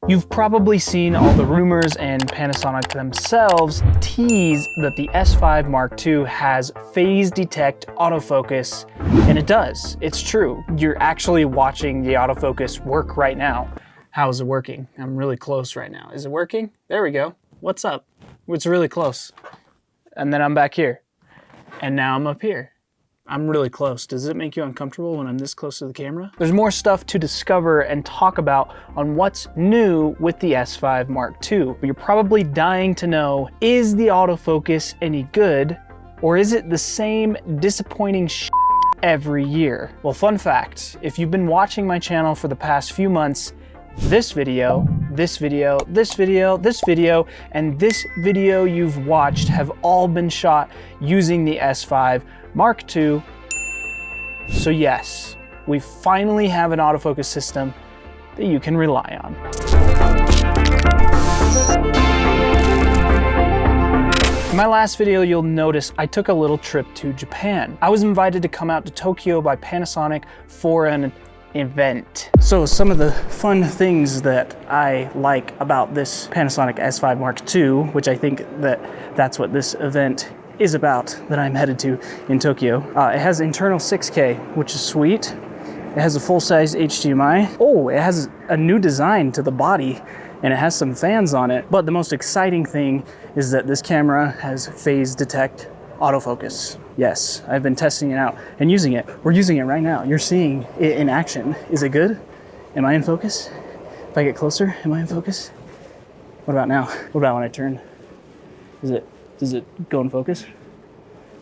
You've probably seen all the rumors and Panasonic themselves tease that the S5 Mark II has phase detect autofocus, and it does. It's true. You're actually watching the autofocus work right now. How is it working? I'm really close right now. Is it working? There we go. What's up? It's really close. And then I'm back here. And now I'm up here. I'm really close. Does it make you uncomfortable when I'm this close to the camera? There's more stuff to discover and talk about on what's new with the S5 Mark II. But you're probably dying to know, is the autofocus any good, or is it the same disappointing shit every year? Well, fun fact, if you've been watching my channel for the past few months, this video, this video, this video, this video, and this video you've watched have all been shot using the S5 Mark II. So yes, we finally have an autofocus system that you can rely on. In my last video, you'll notice I took a little trip to Japan. I was invited to come out to Tokyo by Panasonic for an event. So some of the fun things that I like about this Panasonic S5 Mark II, which I think that's what this event is about that I'm headed to in Tokyo. It has internal 6K, which is sweet. It has a full-size HDMI. Oh, it has a new design to the body and it has some fans on it. But the most exciting thing is that this camera has phase detect autofocus. Yes, I've been testing it out and using it. We're using it right now. You're seeing it in action. Is it good? Am I in focus? If I get closer, am I in focus? What about now? What about when I turn? Does it go in focus?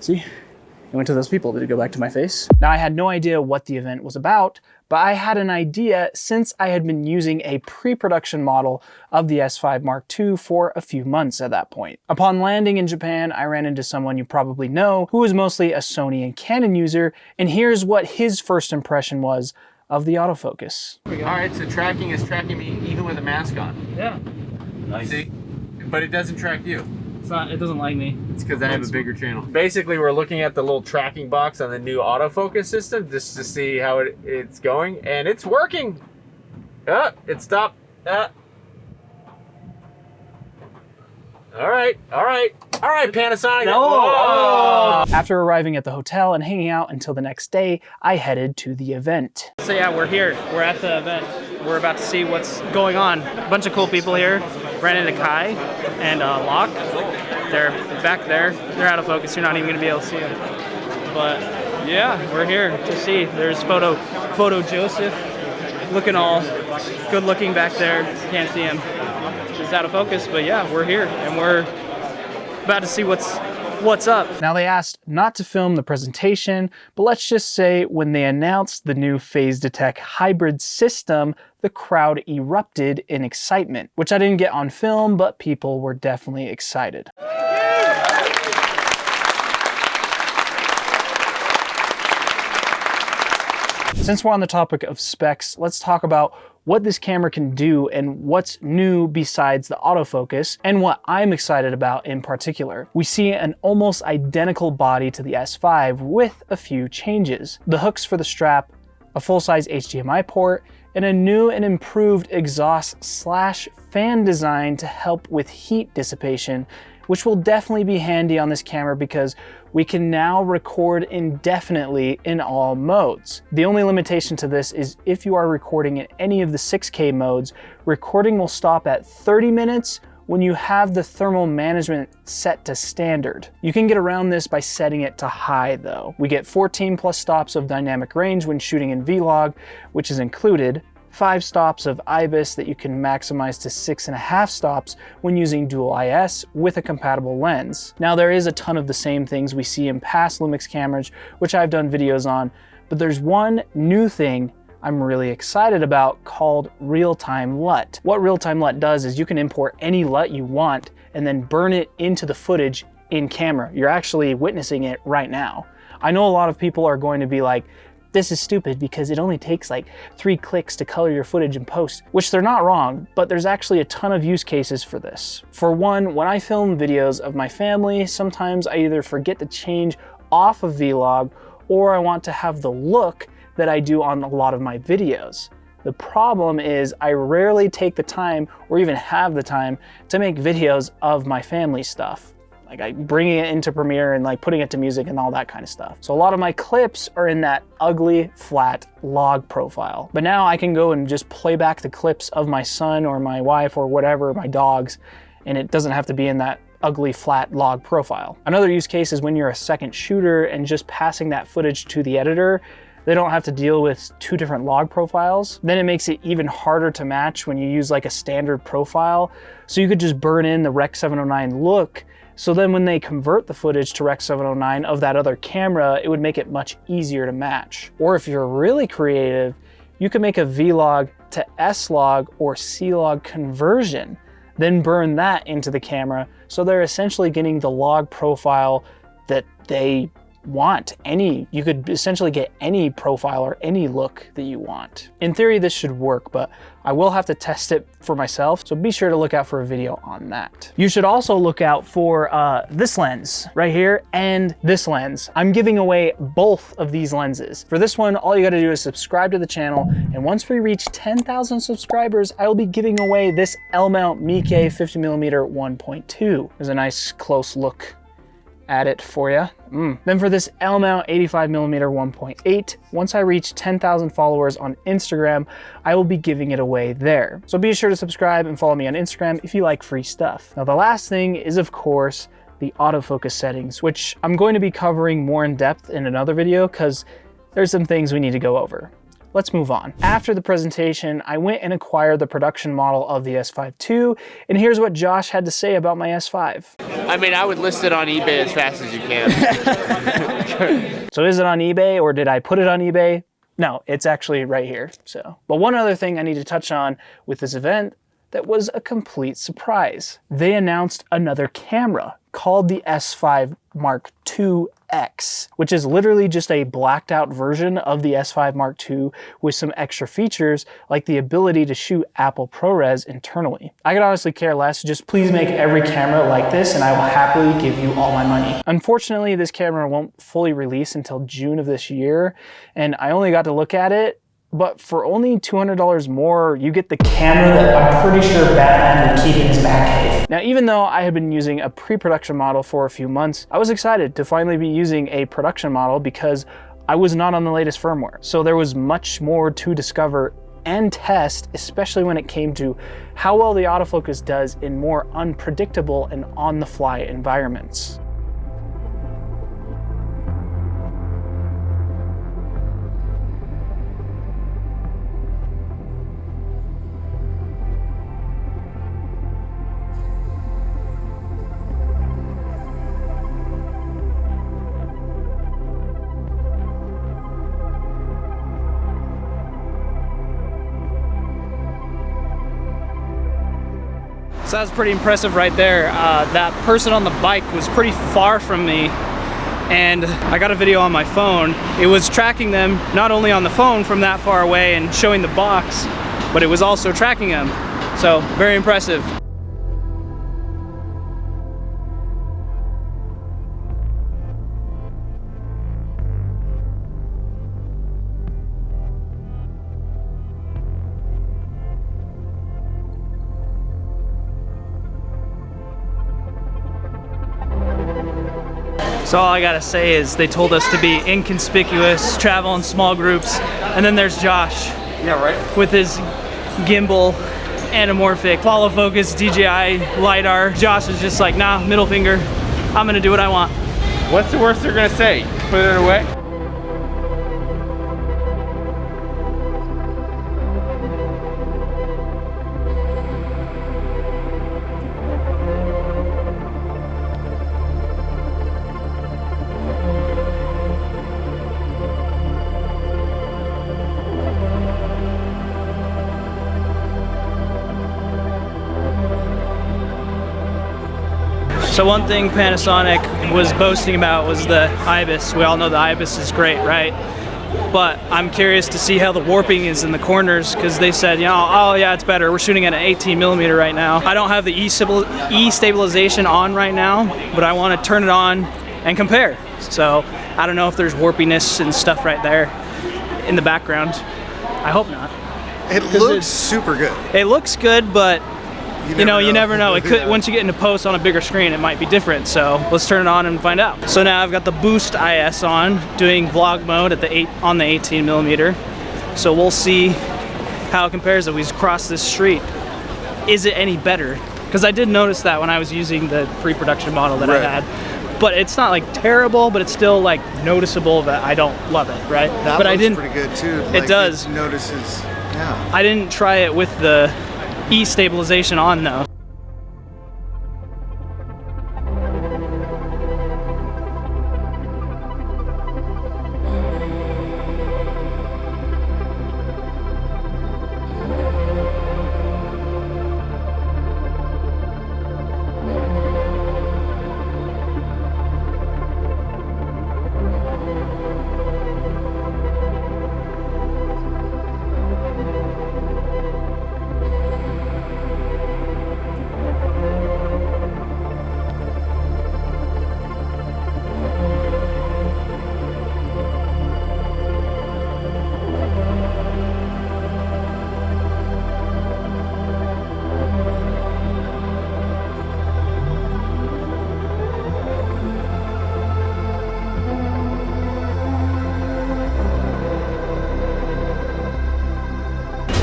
See? It went to those people. Did it go back to my face? Now, I had no idea what the event was about, but I had an idea since I had been using a pre-production model of the S5 Mark II for a few months at that point. Upon landing in Japan, I ran into someone you probably know who is mostly a Sony and Canon user, and here's what his first impression was of the autofocus. All right, so tracking is tracking me even with a mask on. Yeah. Nice. See? But it doesn't track you. It doesn't like me. It's because I have a bigger channel. Basically, we're looking at the little tracking box on the new autofocus system just to see how it's going, and it's working. It stopped. All right, Panasonic. No. Oh. After arriving at the hotel and hanging out until the next day, I headed to the event. So yeah, we're here. We're at the event. We're about to see what's going on. A bunch of cool people here. Ran into Kai and Locke. They're back there. They're out of focus. You're not even gonna be able to see them. But yeah, we're here to see. There's Photo Joseph, looking all good looking back there. Can't see him. It's out of focus, but yeah, we're here and we're about to see what's up. Now, they asked not to film the presentation, but let's just say when they announced the new phase detect hybrid system, the crowd erupted in excitement, which I didn't get on film, but people were definitely excited. Since we're on the topic of specs, let's talk about what this camera can do and what's new besides the autofocus, and what I'm excited about in particular. We see an almost identical body to the S5 with a few changes. The hooks for the strap, a full-size HDMI port, and a new and improved exhaust/fan design to help with heat dissipation, which will definitely be handy on this camera because we can now record indefinitely in all modes. The only limitation to this is if you are recording in any of the 6K modes, recording will stop at 30 minutes when you have the thermal management set to standard. You can get around this by setting it to high though. We get 14 plus stops of dynamic range when shooting in vlog, which is included, 5 stops of IBIS that you can maximize to 6.5 stops when using dual IS with a compatible lens. Now, there is a ton of the same things we see in past Lumix cameras, which I've done videos on, but there's one new thing I'm really excited about called real-time LUT. What real-time LUT does is you can import any LUT you want and then burn it into the footage in camera. You're actually witnessing it right now. I know a lot of people are going to be like, this is stupid because it only takes like 3 clicks to color your footage in post, which they're not wrong, but there's actually a ton of use cases for this. For one, when I film videos of my family, sometimes I either forget to change off of vlog or I want to have the look that I do on a lot of my videos. The problem is I rarely take the time or even have the time to make videos of my family stuff. Like I bringing it into Premiere and like putting it to music and all that kind of stuff. So a lot of my clips are in that ugly, flat log profile. But now I can go and just play back the clips of my son or my wife or whatever, my dogs, and it doesn't have to be in that ugly, flat log profile. Another use case is when you're a second shooter and just passing that footage to the editor. They don't have to deal with two different log profiles. Then it makes it even harder to match when you use like a standard profile. So you could just burn in the Rec 709 look. So then when they convert the footage to Rec 709 of that other camera, it would make it much easier to match. Or if you're really creative, you can make a vlog to S-log or C-log conversion, then burn that into the camera. So they're essentially getting the log profile that they want. You could essentially get any profile or any look that you want. In theory, this should work, but I will have to test it for myself, so be sure to look out for a video on that. You should also look out for this lens right here and this lens. I'm giving away both of these lenses. For this one, all you gotta do is subscribe to the channel, and once we reach 10,000 subscribers, I will be giving away this L-mount Miike 50mm 1.2. There's a nice close look at it for you. Then for this L-mount 85mm 1.8, once I reach 10,000 followers on Instagram, I will be giving it away there. So be sure to subscribe and follow me on Instagram if you like free stuff. Now the last thing is of course the autofocus settings, which I'm going to be covering more in depth in another video because there's some things we need to go over. Let's move on. After the presentation, I went and acquired the production model of the S5II, and here's what Josh had to say about my S5. I mean, I would list it on eBay as fast as you can. So is it on eBay, or did I put it on eBay? No, it's actually right here. But one other thing I need to touch on with this event that was a complete surprise. They announced another camera called the S5 Mark II X, which is literally just a blacked out version of the S5 Mark II with some extra features like the ability to shoot Apple ProRes internally. I could honestly care less, just please make every camera like this and I will happily give you all my money. Unfortunately, this camera won't fully release until June of this year, and I only got to look at it, but for only $200 more, you get the camera that I'm pretty sure Batman would keep in his Batcave. Now, even though I had been using a pre-production model for a few months, I was excited to finally be using a production model because I was not on the latest firmware. So there was much more to discover and test, especially when it came to how well the autofocus does in more unpredictable and on-the-fly environments. So that was pretty impressive right there. That person on the bike was pretty far from me, and I got a video on my phone. It was tracking them not only on the phone from that far away and showing the box, but it was also tracking them. So very impressive. So all I gotta say is they told us to be inconspicuous, travel in small groups, and then there's Josh. Yeah, right. With his gimbal, anamorphic, follow focus, DJI LiDAR. Josh is just like, nah, middle finger, I'm gonna do what I want. What's the worst they're gonna say? Put it away? So one thing Panasonic was boasting about was the IBIS. We all know the IBIS is great, right? But I'm curious to see how the warping is in the corners, because they said, you know, oh yeah, it's better. We're shooting at an 18mm right now. I don't have the E-stabilization on right now, but I want to turn it on and compare. So I don't know if there's warpiness and stuff right there in the background. I hope not. It looks super good. It looks good, but you never know. It could Yeah. once you get into post on a bigger screen, it might be different. So let's turn it on and find out. So now I've got the Boost IS on, doing vlog mode at the 18mm. So we'll see how it compares if we just cross this street. Is it any better? Because I did notice that when I was using the pre-production model that I had. But it's not like terrible, but it's still like noticeable that I don't love it, right? That but looks I didn't. pretty good too. It does. It notices. Yeah. I didn't try it with the E-stabilization on though.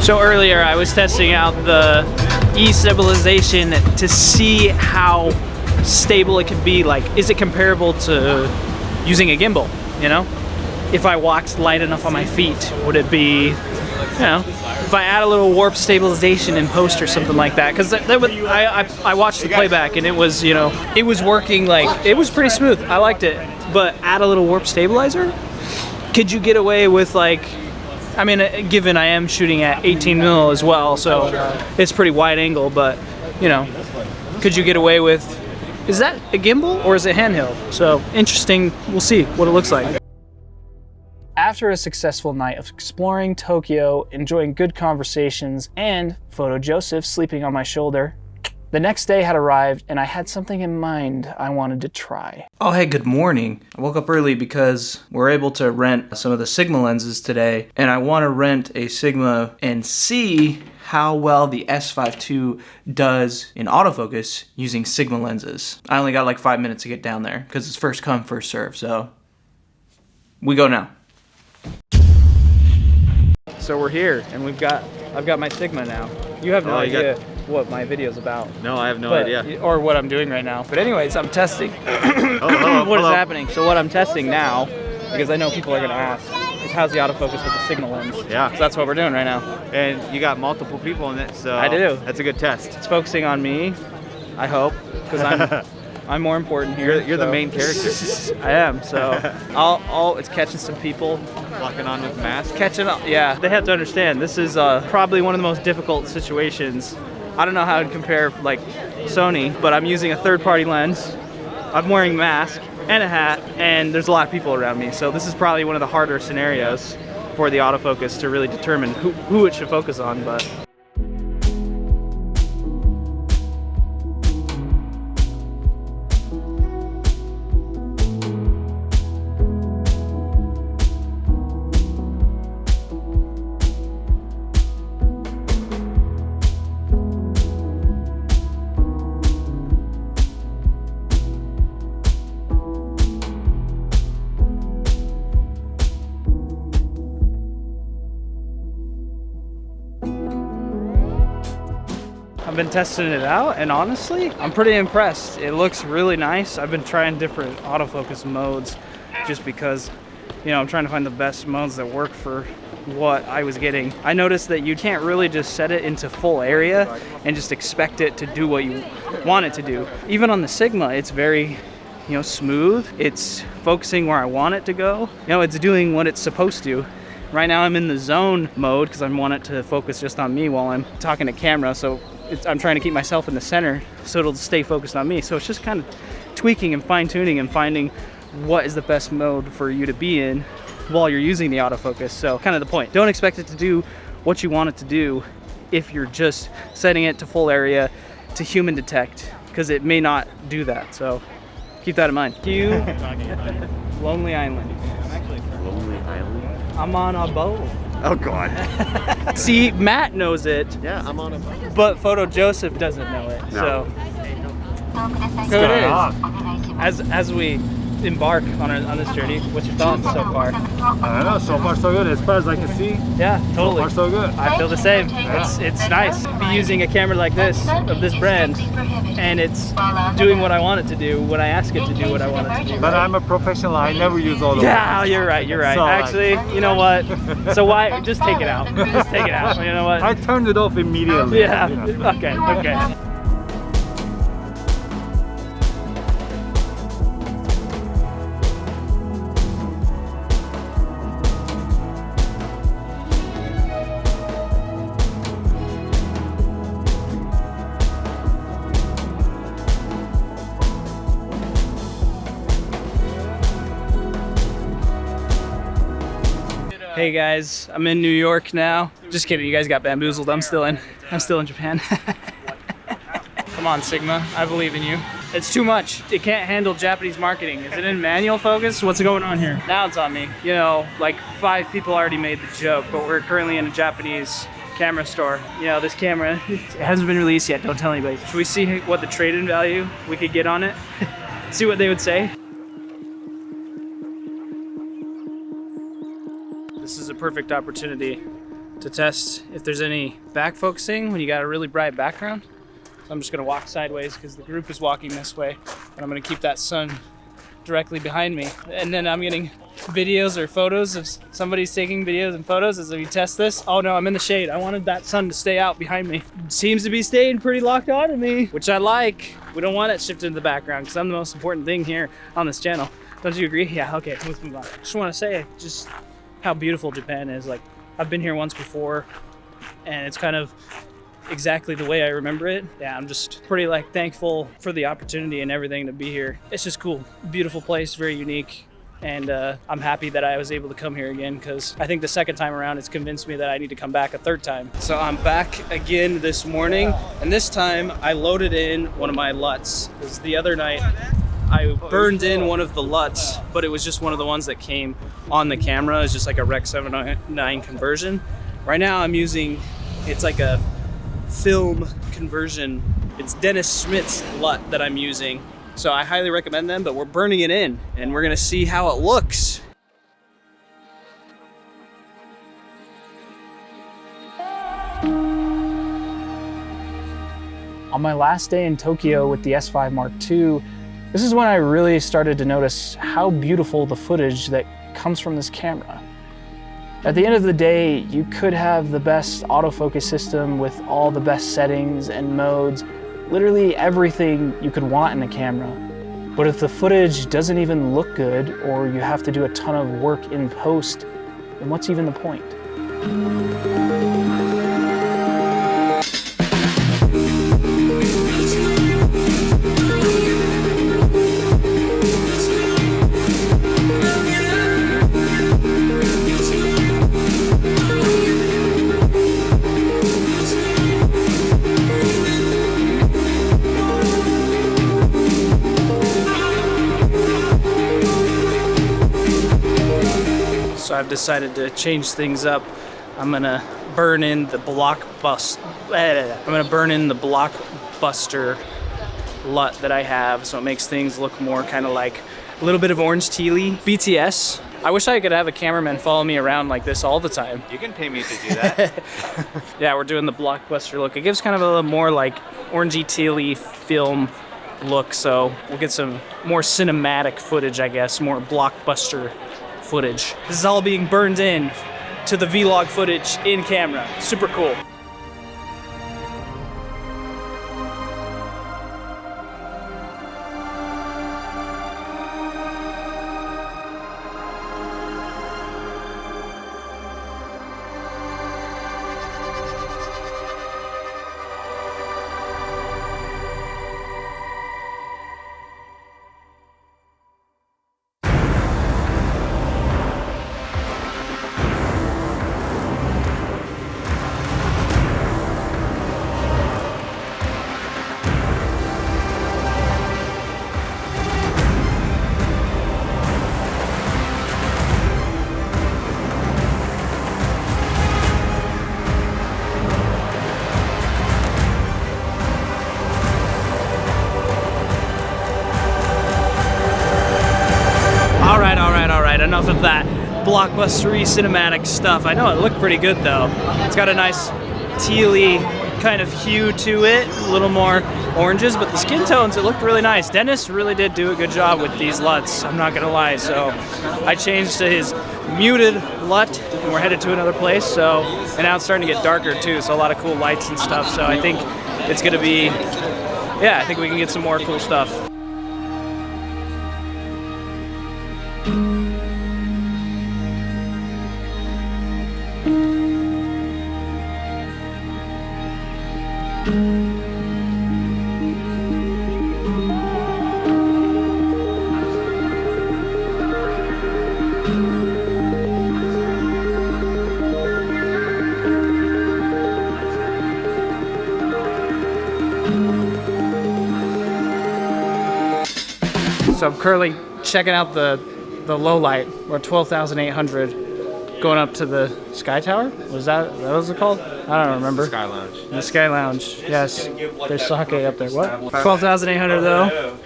So earlier I was testing out the E-stabilization to see how stable it could be. Like, is it comparable to using a gimbal, you know? If I walked light enough on my feet, would it be, you know, if I add a little warp stabilization in post or something like that? Because I watched the playback and it was, you know, it was working like, it was pretty smooth. I liked it. But add a little warp stabilizer? Could you get away with like, I mean, given I am shooting at 18mm as well, so it's pretty wide angle, but, you know, could you get away with, is that a gimbal or is it handheld? So, interesting, we'll see what it looks like. After a successful night of exploring Tokyo, enjoying good conversations, and Photo Joseph sleeping on my shoulder, the next day had arrived and I had something in mind I wanted to try. Oh hey, good morning. I woke up early because we're able to rent some of the Sigma lenses today, and I want to rent a Sigma and see how well the S5II does in autofocus using Sigma lenses. I only got like 5 minutes to get down there because it's first come, first serve, so we go now. So we're here and I've got my Sigma now. You have no idea what my video's about. No, I have no idea. Or what I'm doing right now. But anyways, I'm testing. What is happening? So what I'm testing now, because I know people are gonna ask, is how's the autofocus with the Sigma lens? Yeah. So that's what we're doing right now. And you got multiple people in it, so I do. That's a good test. It's focusing on me, I hope, because I'm more important here. You're the main character. I am. So it's catching some people. Locking on with masks. Catching up, yeah. They have to understand, this is probably one of the most difficult situations. I don't know how to compare like Sony, but I'm using a third-party lens. I'm wearing a mask and a hat, and there's a lot of people around me. So this is probably one of the harder scenarios for the autofocus to really determine who it should focus on, but. I've been testing it out, and honestly, I'm pretty impressed. It looks really nice. I've been trying different autofocus modes just because, you know, I'm trying to find the best modes that work for what I was getting. I noticed that you can't really just set it into full area and just expect it to do what you want it to do. Even on the Sigma, it's very, you know, smooth. It's focusing where I want it to go. You know, it's doing what it's supposed to. Right now I'm in the zone mode because I want it to focus just on me while I'm talking to camera, so I'm trying to keep myself in the center so it'll stay focused on me. So it's just kind of tweaking and fine-tuning and finding what is the best mode for you to be in while you're using the autofocus. So kind of the point. Don't expect it to do what you want it to do if you're just setting it to full area to human detect, because it may not do that. So keep that in mind. Lonely Island. Lonely Island? I'm on a boat. Oh God. See, Matt knows it, Yeah, I'm on it. but Photo Joseph doesn't know it. No. So it is. As we embark on this journey, what's your thoughts so far? I don't know, so far so good. As far as I can see, Yeah, so totally. far so good. I feel the same. It's nice to be using a camera like this, of this brand, and it's doing what I want it to do when I ask it to do what I want it to do. But I'm a professional, I never use all of Yeah, you're right, you're right. So, like- Actually, you know what? So why, just take it out. Just take it out, you know what? I turned it off immediately. Yeah, you know. okay, okay. Hey guys, I'm in New York now. Just kidding, you guys got bamboozled. I'm still in Japan. Come on, Sigma, I believe in you. It's too much. It can't handle Japanese marketing. Is it in manual focus? What's going on here? Now it's on me. You know, like 5 people already made the joke, but we're currently in a Japanese camera store. You know, this camera, it hasn't been released yet. Don't tell anybody. Should we see what the trade-in value we could get on it? See what they would say? This is a perfect opportunity to test if there's any back focusing when you got a really bright background. So I'm just gonna walk sideways because the group is walking this way, and I'm gonna keep that sun directly behind me. And then I'm getting videos or photos of somebody's taking videos and photos as we test this. Oh no, I'm in the shade. I wanted that sun to stay out behind me. Seems to be staying pretty locked on to me, which I like. We don't want it shifted in the background because I'm the most important thing here on this channel. Don't you agree? Yeah, okay, let's move on. Just wanna say, just how beautiful Japan is. Like, I've been here once before and it's kind of exactly the way I remember it. Yeah, I'm just pretty like thankful for the opportunity and everything to be here. It's just cool. Beautiful place, very unique. And I'm happy that I was able to come here again because I think the second time around it's convinced me that I need to come back a third time. So I'm back again this morning, and this time I loaded in one of my LUTs because the other night I burned in one of the LUTs, but it was just one of the ones that came on the camera. It's just like a Rec 709 conversion. Right now I'm using, it's like a film conversion. It's Dennis Schmidt's LUT that I'm using. So I highly recommend them, but we're burning it in and we're gonna see how it looks. On my last day in Tokyo with the S5 Mark II, this is when I really started to notice how beautiful the footage that comes from this camera. At the end of the day, you could have the best autofocus system with all the best settings and modes, literally everything you could want in a camera. But if the footage doesn't even look good, or you have to do a ton of work in post, then what's even the point? So I've decided to change things up. I'm gonna burn in the blockbuster LUT that I have, so it makes things look more kind of like a little bit of orange tealy. BTS. I wish I could have a cameraman follow me around like this all the time. You can pay me to do that. Yeah, we're doing the blockbuster look. It gives kind of a little more like orangey tealy film look, so we'll get some more cinematic footage, I guess, more blockbuster footage. This is all being burned in to the vlog footage in camera. Super cool. blockbustery cinematic stuff. I know it looked pretty good though. It's got a nice tealy kind of hue to it, a little more oranges, but the skin tones, it looked really nice. Dennis really did do a good job with these LUTs, I'm not gonna lie. So I changed to his muted LUT and we're headed to another place. So, and now it's starting to get darker too, so a lot of cool lights and stuff. So I think it's gonna be, yeah, I think we can get some more cool stuff. So I'm currently checking out the Lowlight. We're at 12,800 going up to the Sky Tower. Was that what was it called? I don't remember. Sky Lounge. The Sky Lounge, yes. There's sake up there. What? 12,800 though.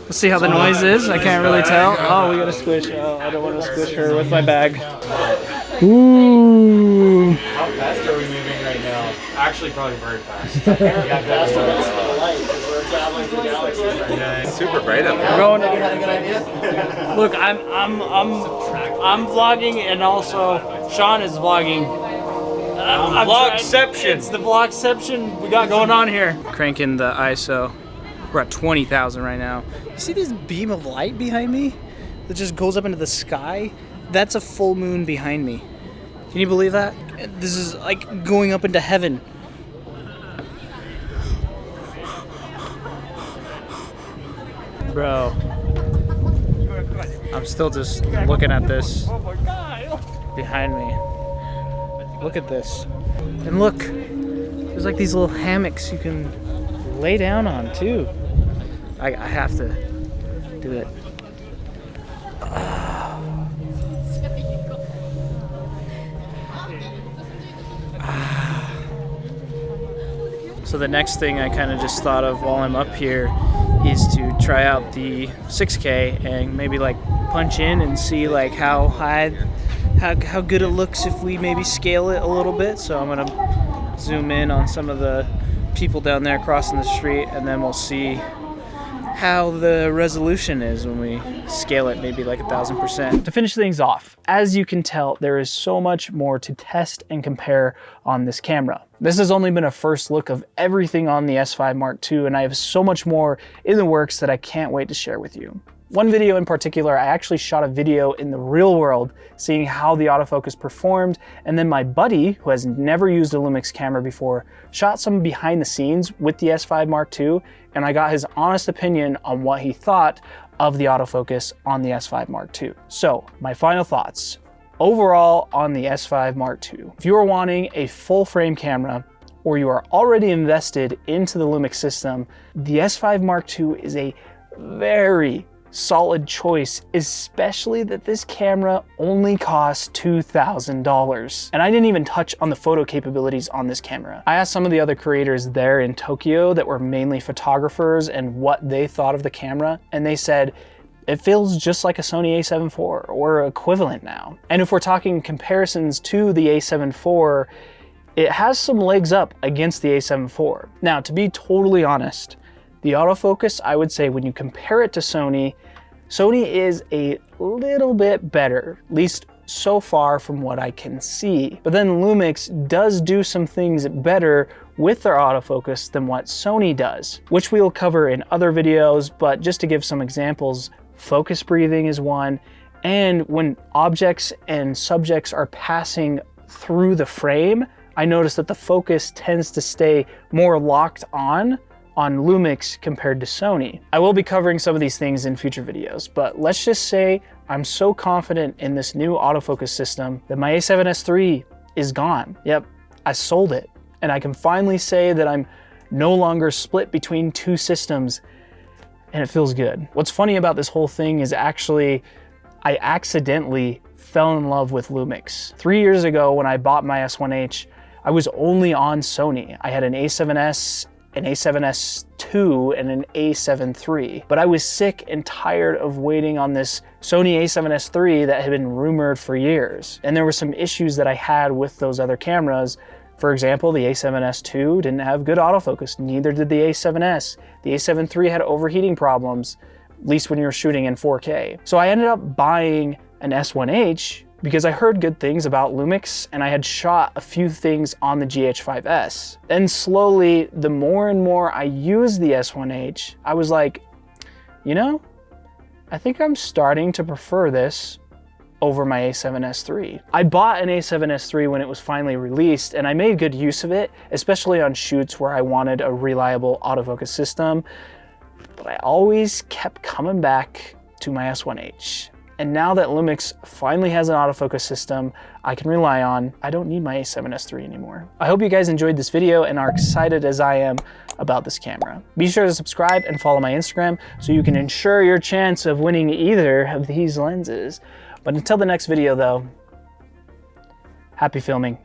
Let's see how the noise is. I can't really tell. Oh, we gotta squish. Oh, I don't want to squish her with my bag. Ooh. How fast are we moving right now? Actually, probably very fast. It's super bright up there. We're going. Look, I'm vlogging and also Sean is vlogging. Vlogception. It's the vlogception we got going on here. Cranking the ISO. We're at 20,000 right now. You see this beam of light behind me that just goes up into the sky? That's a full moon behind me. Can you believe that? This is like going up into heaven. Bro, I'm still just looking at this behind me. Look at this. And look, there's like these little hammocks you can lay down on too. I have to do it. So the next thing I kind of just thought of while I'm up here is to try out the 6K and maybe like punch in and see like how high, how good it looks if we maybe scale it a little bit. So I'm gonna zoom in on some of the people down there crossing the street, and then we'll see how the resolution is when we scale it, maybe like 1000%. To finish things off, as you can tell, there is so much more to test and compare on this camera. This has only been a first look of everything on the S5 Mark II, and I have so much more in the works that I can't wait to share with you. One video in particular, I actually shot a video in the real world seeing how the autofocus performed, and then my buddy, who has never used a Lumix camera before, shot some behind the scenes with the S5 Mark II, and I got his honest opinion on what he thought of the autofocus on the S5 Mark II. So, my final thoughts. Overall on the S5 Mark II, if you are wanting a full frame camera, or you are already invested into the Lumix system, the S5 Mark II is a very solid choice, especially that this camera only costs $2,000. And I didn't even touch on the photo capabilities on this camera. I asked some of the other creators there in Tokyo that were mainly photographers and what they thought of the camera, and they said, it feels just like a Sony a7 IV or equivalent now. And if we're talking comparisons to the a7 IV, it has some legs up against the a7 IV. Now, to be totally honest, the autofocus, I would say when you compare it to Sony is a little bit better, at least so far from what I can see. But then Lumix does do some things better with their autofocus than what Sony does, which we'll cover in other videos, but just to give some examples, focus breathing is one, and when objects and subjects are passing through the frame, I notice that the focus tends to stay more locked on Lumix compared to Sony. I will be covering some of these things in future videos, but let's just say I'm so confident in this new autofocus system that my a7S III is gone. Yep, I sold it. And I can finally say that I'm no longer split between two systems, and it feels good. What's funny about this whole thing is actually, I accidentally fell in love with Lumix. 3 years ago when I bought my S1H, I was only on Sony. I had an a7S an A7S II and an A7III. But I was sick and tired of waiting on this Sony A7S III that had been rumored for years. And there were some issues that I had with those other cameras. For example, the A7S II didn't have good autofocus, neither did the A7S. The A7 III had overheating problems, at least when you were shooting in 4K. So I ended up buying an S1H because I heard good things about Lumix and I had shot a few things on the GH5S. Then slowly, the more and more I used the S1H, I was like, you know, I think I'm starting to prefer this over my A7S III. I bought an A7S III when it was finally released and I made good use of it, especially on shoots where I wanted a reliable autofocus system, but I always kept coming back to my S1H. And now that Lumix finally has an autofocus system I can rely on, I don't need my A7S III anymore. I hope you guys enjoyed this video and are excited as I am about this camera. Be sure to subscribe and follow my Instagram so you can ensure your chance of winning either of these lenses. But until the next video though, happy filming.